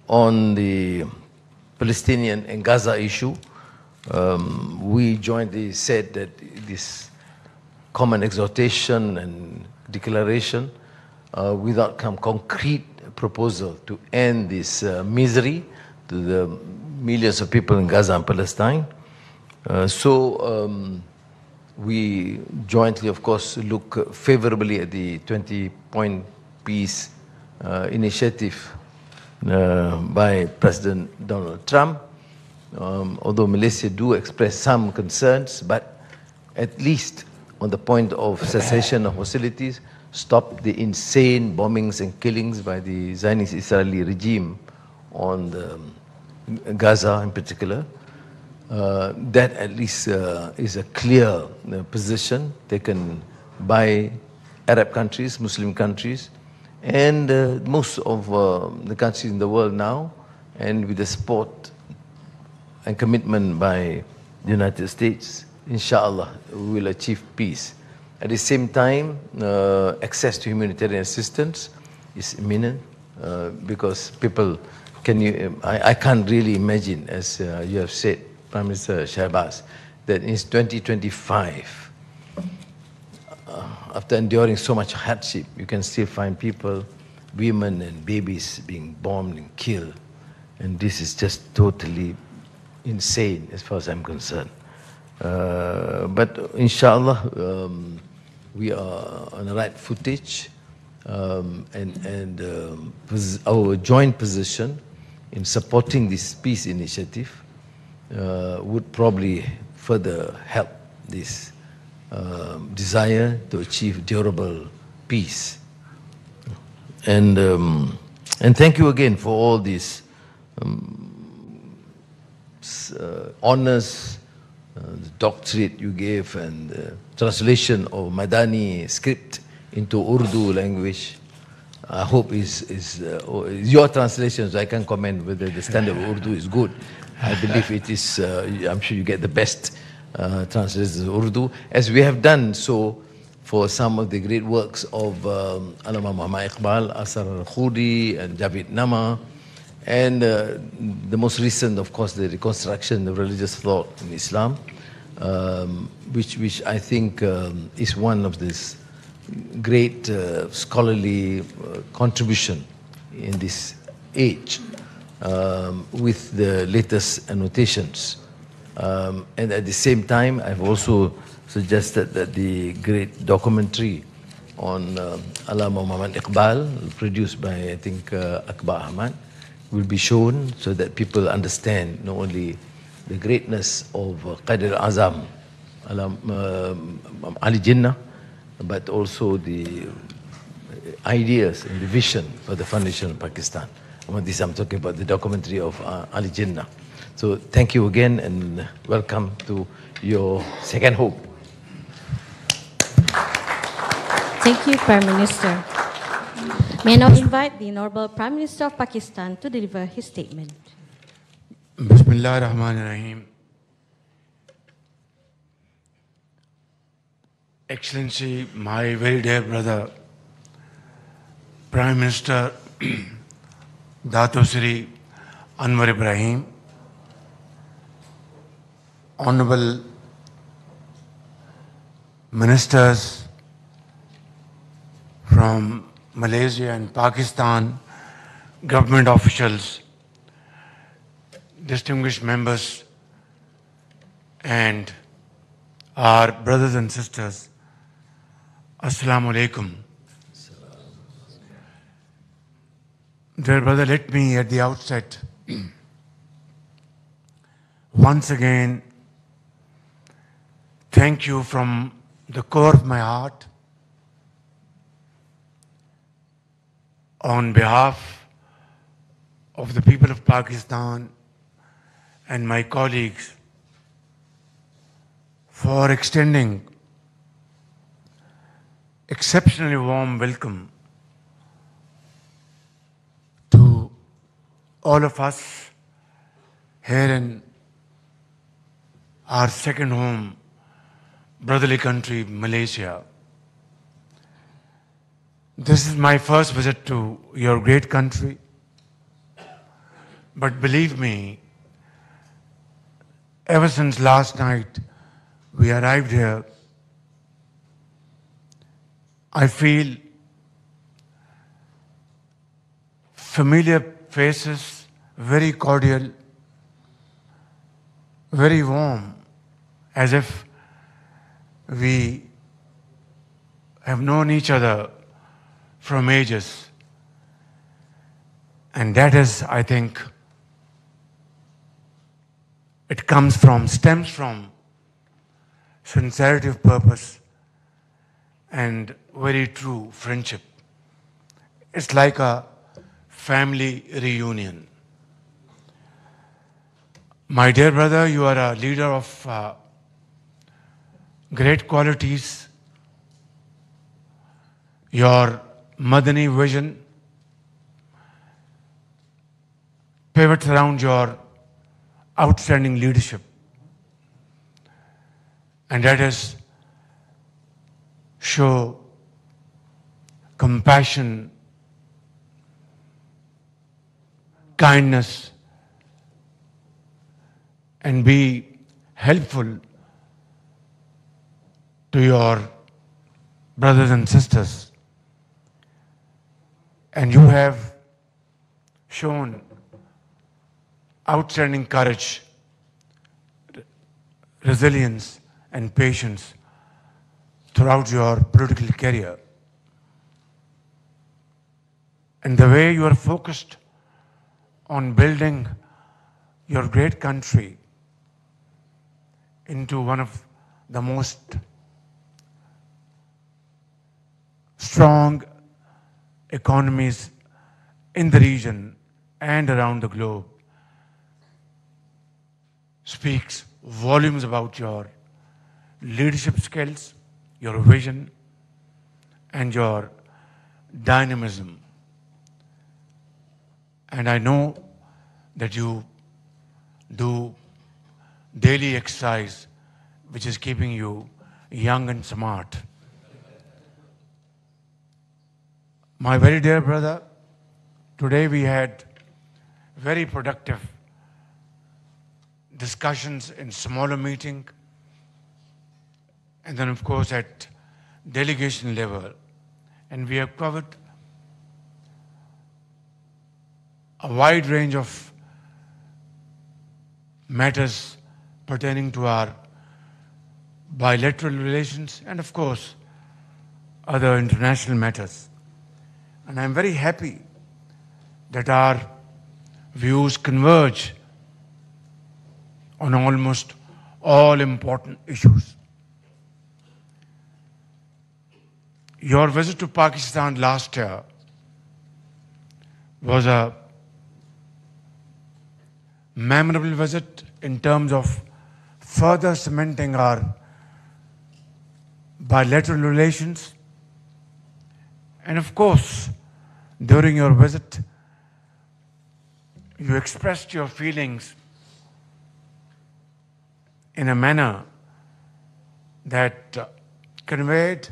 on the Palestinian and Gaza issue, we jointly said that this common exhortation and declaration, without some concrete proposal to end this misery to the millions of people in Gaza and Palestine. We jointly, of course, look favorably at the 20-point peace initiative by President Donald Trump, although Malaysia do express some concerns, but at least on the point of cessation of hostilities, stop the insane bombings and killings by the Zionist Israeli regime on Gaza in particular. That at least is a clear position taken by Arab countries, Muslim countries, and most of the countries in the world now, and with the support and commitment by the United States, inshallah, we will achieve peace. At the same time, access to humanitarian assistance is imminent because people, I can't really imagine, as you have said, Prime Minister Shahbaz, that in 2025, after enduring so much hardship, you can still find people, women and babies being bombed and killed. And this is just totally insane as far as I'm concerned. But inshallah, we are on the right footage, and our joint position in supporting this peace initiative would probably further help this desire to achieve durable peace. And thank you again for all these honors, the doctorate you gave, and translation of Madani script into Urdu language. I hope is your translations. I can comment whether the standard of Urdu is good. I believe it is. I'm sure you get the best translations of Urdu, as we have done so for some of the great works of Allama Muhammad Iqbal, Asar al-Khudi, and Javid Nama, and the most recent, of course, the reconstruction of religious thought in Islam, which I think is one of this great scholarly contribution in this age, with the latest annotations. And at the same time, I've also suggested that the great documentary on Allama Muhammad Iqbal, produced by, I think, Akbar Ahmad, will be shown so that people understand not only the greatness of Qaid al-Azam, Ali Jinnah, but also the ideas and the vision for the foundation of Pakistan. This I'm talking about the documentary of Ali Jinnah. So thank you again, and welcome to your second home. Thank you, Prime Minister. May I now invite the Honorable Prime Minister of Pakistan to deliver his statement. Bismillah ar-Rahman ar-Rahim. Excellency, my very dear brother, Prime Minister Dato Sri Anwar Ibrahim, Honorable Ministers from Malaysia and Pakistan, government officials, distinguished members, and our brothers and sisters, Assalamu alaikum. Dear brother, let me at the outset once again thank you from the core of my heart on behalf of the people of Pakistan and my colleagues for extending exceptionally warm welcome to all of us here in our second home, brotherly country, Malaysia. This is my first visit to your great country. But believe me, ever since last night we arrived here, I feel familiar faces, very cordial, very warm, as if we have known each other from ages. And that is, I think, it stems from sincerity of purpose and very true friendship. It's like a family reunion. My dear brother, you are a leader of great qualities. Your Madani vision pivots around your outstanding leadership. And that is show compassion, kindness, and be helpful to your brothers and sisters. And you have shown outstanding courage, resilience, and patience throughout your political career. And the way you are focused on building your great country into one of the most strong economies in the region and around the globe speaks volumes about your leadership skills, your vision, and your dynamism. And I know that you do daily exercise, which is keeping you young and smart. My very dear brother, today we had very productive discussions in smaller meeting, and then of course at delegation level. And we have covered a wide range of matters pertaining to our bilateral relations and of course other international matters. And I'm very happy that our views converge on almost all important issues. Your visit to Pakistan last year was a memorable visit in terms of further cementing our bilateral relations. And of course, during your visit, you expressed your feelings in a manner that conveyed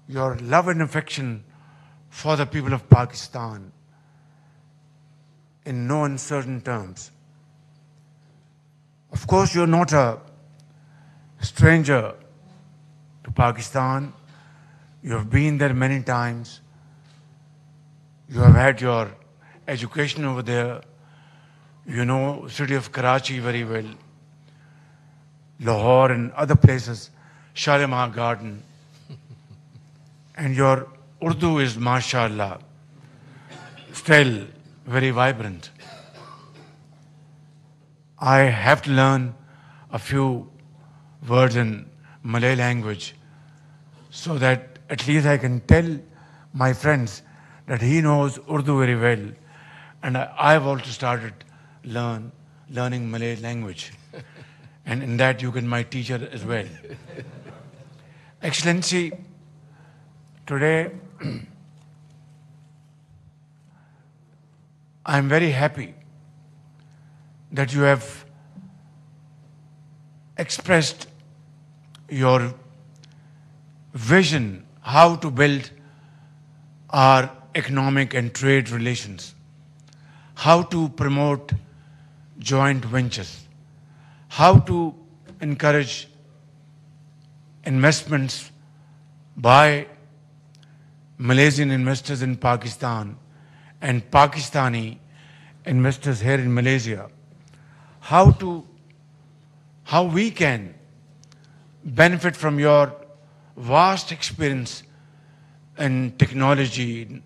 your love and affection for the people of Pakistan in no uncertain terms. Of course, you're not a stranger to Pakistan. You have been there many times. You have had your education over there. You know the city of Karachi very well, Lahore and other places, Shalimar Garden. And your Urdu is, mashallah, still very vibrant. I have to learn a few words in Malay language so that at least I can tell my friends that he knows Urdu very well. And I've also started learning Malay language. And in that you can be my teacher as well. Excellency, today I'm very happy that you have expressed your vision how to build our economic and trade relations, how to promote joint ventures, how to encourage investments by Malaysian investors in Pakistan and Pakistani investors here in Malaysia, how we can benefit from your vast experience in technology, in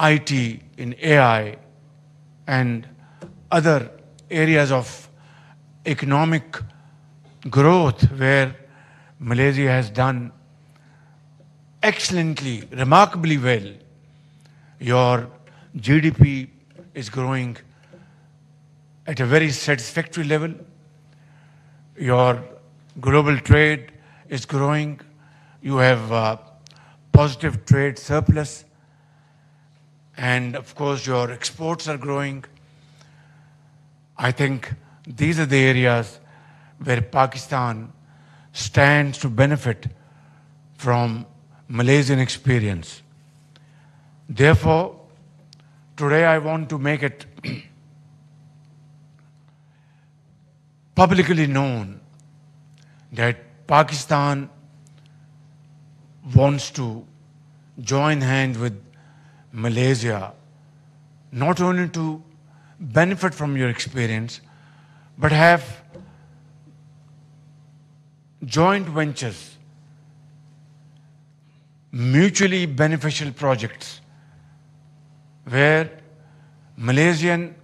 IT, in AI, and other areas of economic growth where Malaysia has done excellently, remarkably well. Your GDP is growing at a very satisfactory level. Your global trade is growing. You have positive trade surplus. And of course, your exports are growing. I think these are the areas where Pakistan stands to benefit from Malaysian experience. Therefore, today I want to make it publicly known that Pakistan wants to join hands with Malaysia, not only to benefit from your experience, but have joint ventures, mutually beneficial projects, where Malaysian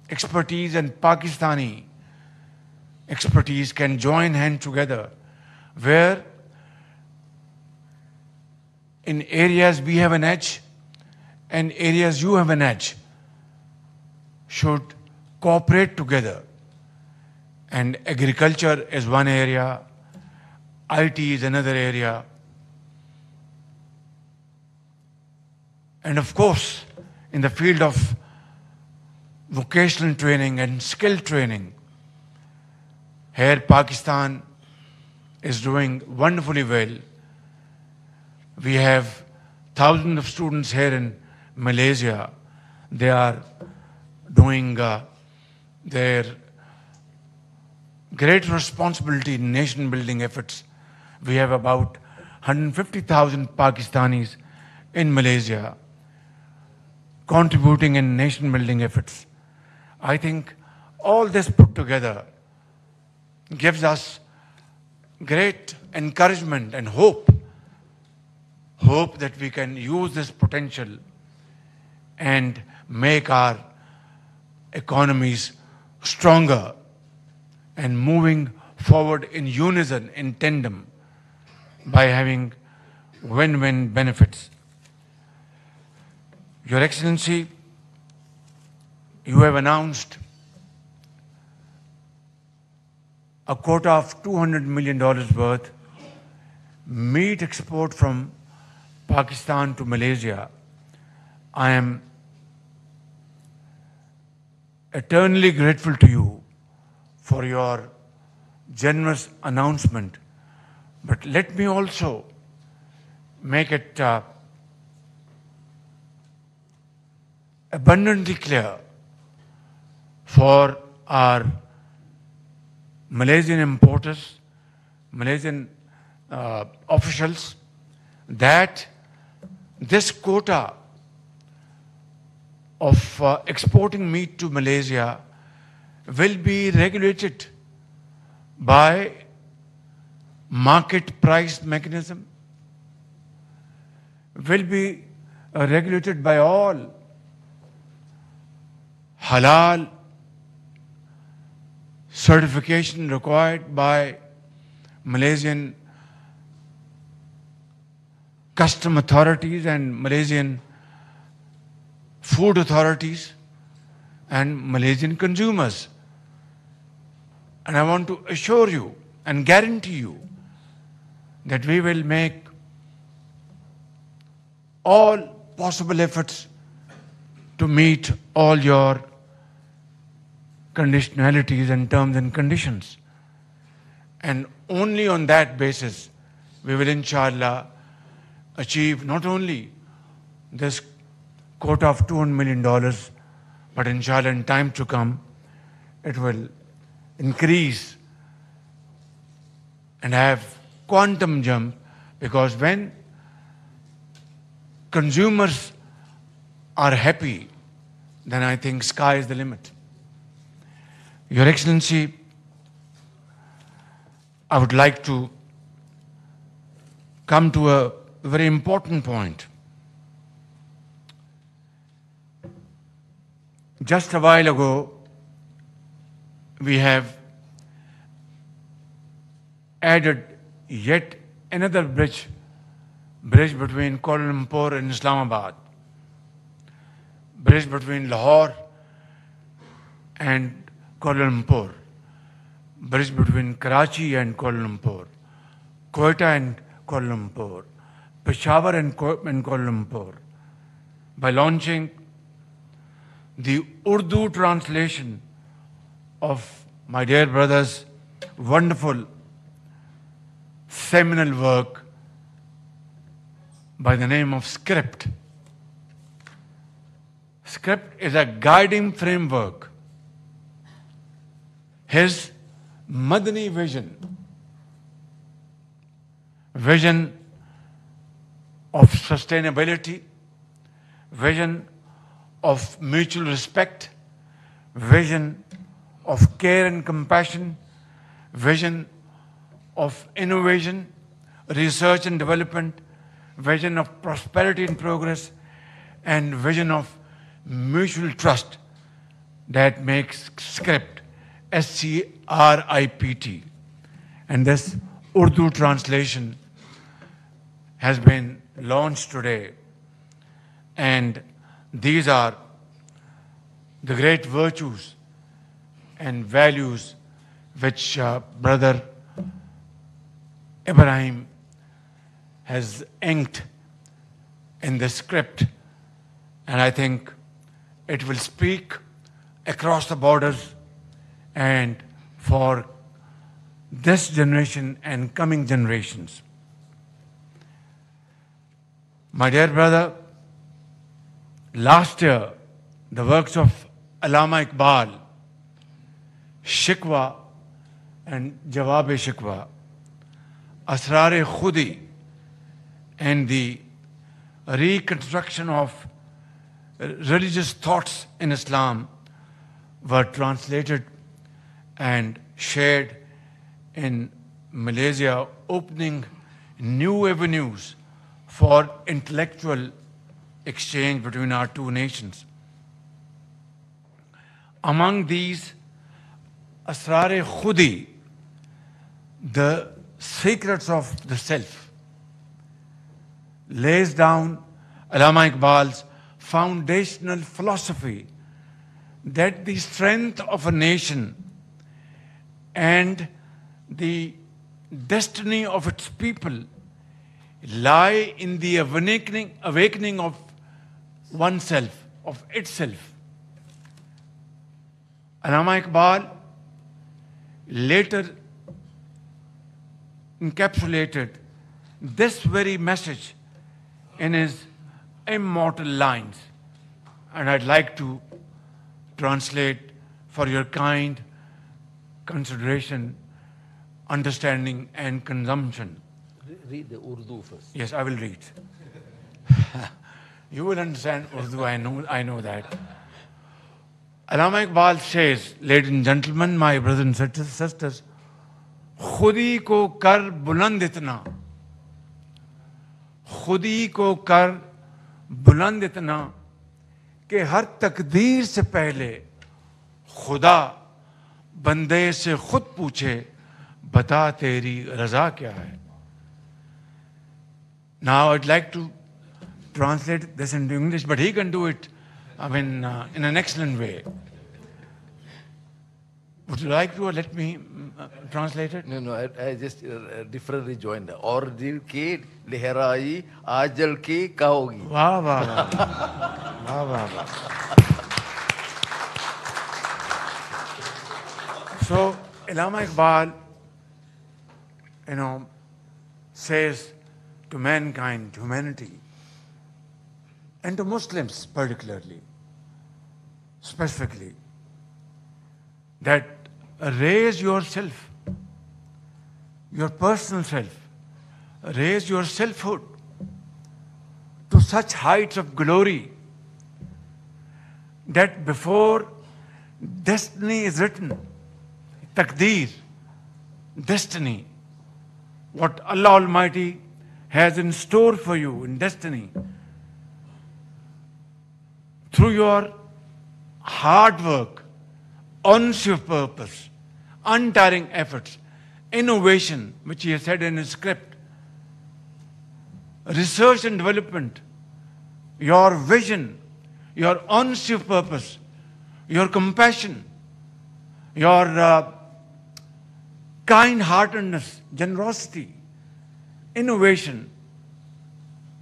expertise and Pakistani expertise can join hands together, where in areas we have an edge and areas you have an edge should cooperate together. And agriculture is one area, IT is another area. And of course, in the field of vocational training and skill training, here Pakistan is doing wonderfully well. We have thousands of students here in Malaysia. They are doing their great responsibility in nation building efforts. We have about 150,000 Pakistanis in Malaysia contributing in nation building efforts. I think all this put together gives us great encouragement and hope that we can use this potential and make our economies stronger and moving forward in unison, in tandem, by having win-win benefits. Your Excellency, you have announced a quota of $200 million worth meat export from Pakistan to Malaysia. I am eternally grateful to you for your generous announcement. But let me also make it abundantly clear for our Malaysian importers, Malaysian officials, that this quota of exporting meat to Malaysia will be regulated by market price mechanism, will be regulated by all halal certification required by Malaysian custom authorities and Malaysian food authorities and Malaysian consumers. And I want to assure you and guarantee you that we will make all possible efforts to meet all your conditionalities and terms and conditions. And only on that basis we will, inshallah, achieve not only this quota of $200 million, But inshallah, in time to come, it will increase and have quantum jump, because when consumers are happy, then I think sky is the limit. Your Excellency, I would like to come to a very important point. Just a while ago, we have added yet another bridge between Kuala Lumpur and Islamabad, bridge between Lahore and Kuala Lumpur, bridge between Karachi and Kuala Lumpur, Quetta and Kuala Lumpur, Peshawar and Kuala Lumpur, by launching the Urdu translation of my dear brother's wonderful seminal work by the name of Script. Script is a guiding framework. His Madani vision of sustainability, vision of mutual respect, vision of care and compassion, vision of innovation, research and development, vision of prosperity and progress, and vision of mutual trust that makes Script, SCRIPT. And this Urdu translation has been launched today. And these are the great virtues and values which Brother Ibrahim has inked in the Script. And I think it will speak across the borders and for this generation and coming generations. My dear brother, last year, the works of Allama Iqbal, Shikwa and Jawab-e-Shikwa, Asrar-e-Khudi, and the reconstruction of religious thoughts in Islam were translated and shared in Malaysia, opening new avenues for intellectual exchange between our two nations. Among these, Asrar-e-Khudi, the secrets of the self, lays down Allama Iqbal's foundational philosophy that the strength of a nation and the destiny of its people lie in the awakening of oneself, of itself. Allama Iqbal later encapsulated this very message in his immortal lines. And I'd like to translate for your kind consideration, understanding, and consumption. Read the Urdu first. Yes, I will read. You will understand Urdu, I know that. Allama Iqbal says, ladies and gentlemen, my brothers and sisters, खुदी को कर बुलंद इतना, खुदी को कर बुलंद इतना कि हर तकदीर से पहले खुदा बंदे से खुद पूछे बता तेरी रजा क्या है. Now I'd like to translate this into English, but he can do it, in an excellent way. Would you like to, or let me translate it? No, I just differently joined. और दिल के लहराई आजल के कहोगी. वाह वाह वाह वाह वाह वाह. So Allama Iqbal, says to mankind, humanity, and to Muslims particularly, specifically, that raise yourself, your personal self, raise your selfhood to such heights of glory that before destiny is written, taqdeer, destiny, what Allah Almighty has in store for you in destiny, through your hard work, honesty of purpose, untiring efforts, innovation, which he has said in his script, research and development, your vision, your honesty of purpose, your compassion, your kind-heartedness, generosity, innovation,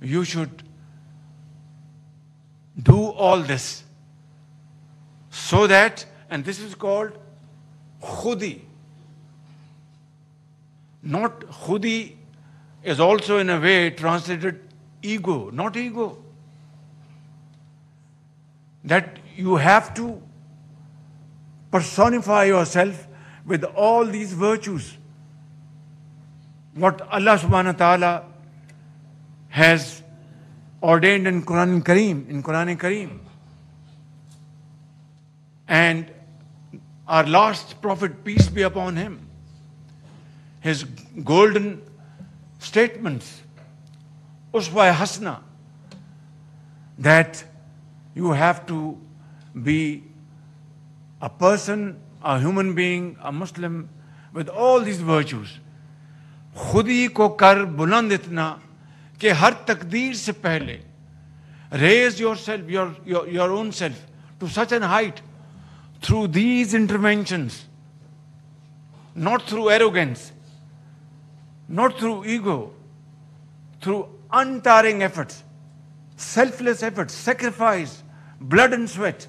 you should do all this so that, and this is called khudi. Not khudi is also in a way translated ego, not ego. That you have to personify yourself with all these virtues. What Allah subhanahu wa ta'ala has ordained in Quran Kareem. And our last prophet, peace be upon him, his golden statements, uswa hasna, that you have to be a person, a human being, a Muslim with all these virtues. खुदी को कर बुलंद इतना कि हर तकदीर से पहले raise yourself, your own self to such an height through these interventions, not through arrogance, not through ego, through untiring efforts, selfless efforts, sacrifice, blood and sweat,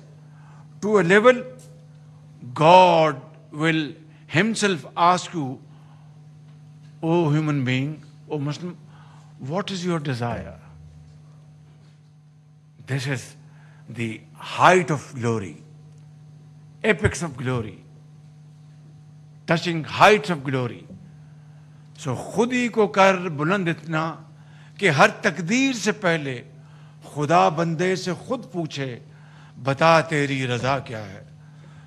to a level God will himself ask you, O human being, O Muslim, what is your desire? This is the height of glory, apex of glory, touching heights of glory. So खुदी को कर बुलंद इतना कि हर तकदीर से पहले खुदा बंदे से खुद पूछे बता तेरी रजा क्या है.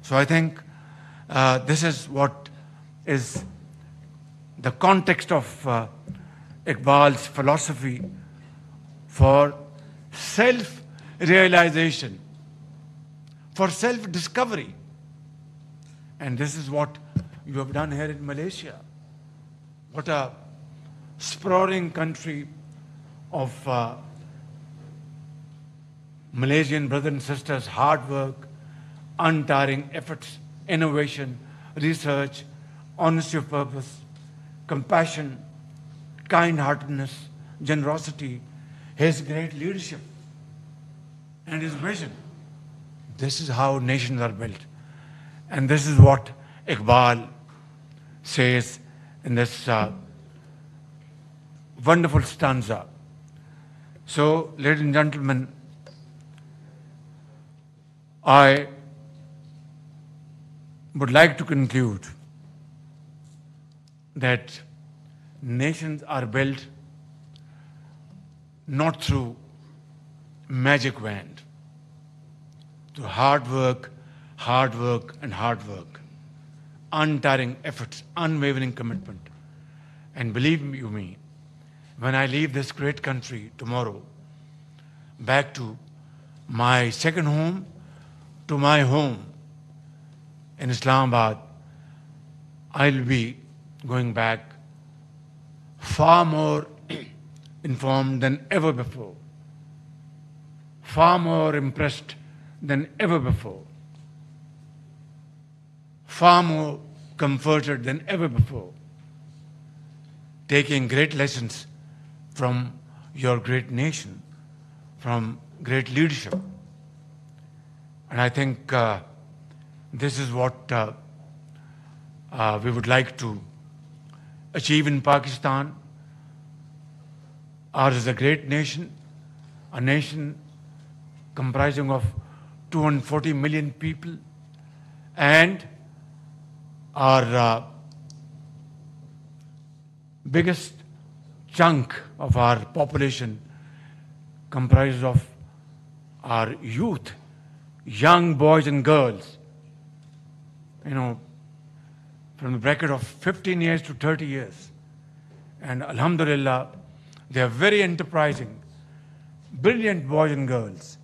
So I think this is what is the context of Iqbal's philosophy for self-realization, for self-discovery. And this is what you have done here in Malaysia. What a sprawling country of Malaysian brothers and sisters, hard work, untiring efforts, innovation, research, honesty of purpose, compassion, kind-heartedness, generosity, his great leadership, and his vision. This is how nations are built. And this is what Iqbal says in this wonderful stanza. So, ladies and gentlemen, I would like to conclude that nations are built not through magic wand, through hard work, and hard work, untiring efforts, unwavering commitment. And believe you me, when I leave this great country tomorrow, back to my second home, to my home in Islamabad, I'll be going back far more informed than ever before, far more impressed than ever before, far more comforted than ever before, taking great lessons from your great nation, from great leadership. And I think this is what we would like to achieve in Pakistan. Ours is a great nation, a nation comprising of 240 million people, and our biggest chunk of our population comprises of our youth, young boys and girls, from the bracket of 15 years to 30 years. And alhamdulillah, they are very enterprising, brilliant boys and girls.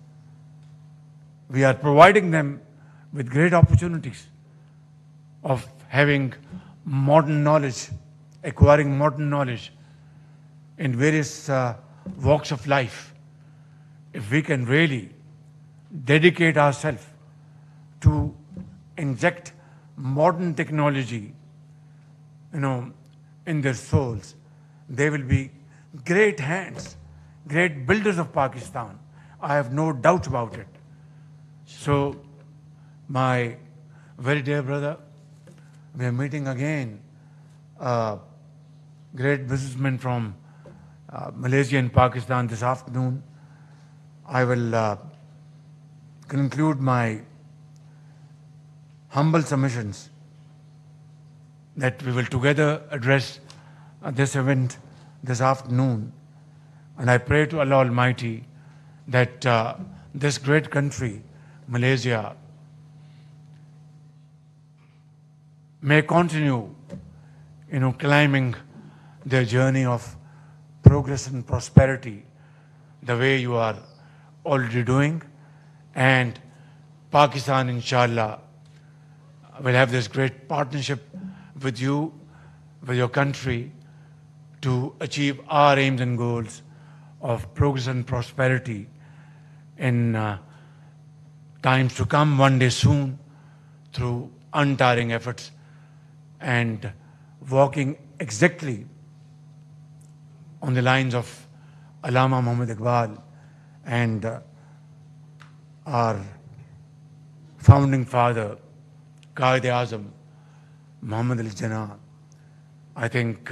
We are providing them with great opportunities of having modern knowledge, acquiring modern knowledge in various walks of life. If we can really dedicate ourselves to inject modern technology, in their souls, they will be great hands, great builders of Pakistan. I have no doubt about it. So, my very dear brother, we are meeting again a great businessman from Malaysia and Pakistan this afternoon. I will conclude my humble submissions that we will together address this event this afternoon. And I pray to Allah Almighty that this great country, Malaysia, may continue, climbing their journey of progress and prosperity the way you are already doing. And Pakistan, inshallah, will have this great partnership with you, with your country, to achieve our aims and goals of progress and prosperity in times to come, one day soon, through untiring efforts and walking exactly on the lines of Allama Muhammad Iqbal and our founding father, Qaid-e-Azam, Muhammad al-Jinnah. I think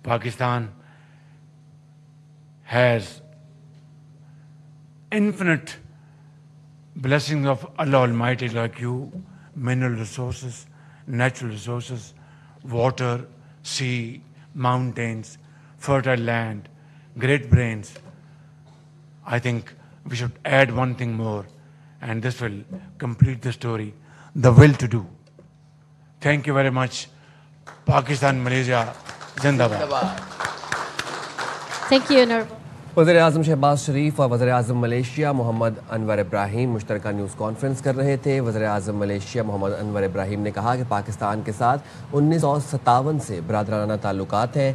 Pakistan has infinite blessings of Allah Almighty like you, mineral resources, natural resources, water, sea, mountains, fertile land, great brains. I think we should add one thing more, and this will complete the story: the will to do. Thank you very much. Pakistan, Malaysia, Zindabad. Thank you, Honorable. वज़ीर-ए-आज़म शहबाज शरीफ और वज़ीर-ए-आज़म Malaysia Mohammad Anwar Ibrahim मुश्तरका news conference कर रहे थे। वज़ीर-ए-आज़म Malaysia Mohammad Anwar Ibrahim ने कहा कि पाकिस्तान के साथ 1957 से बरादराना ताल्लुकात हैं।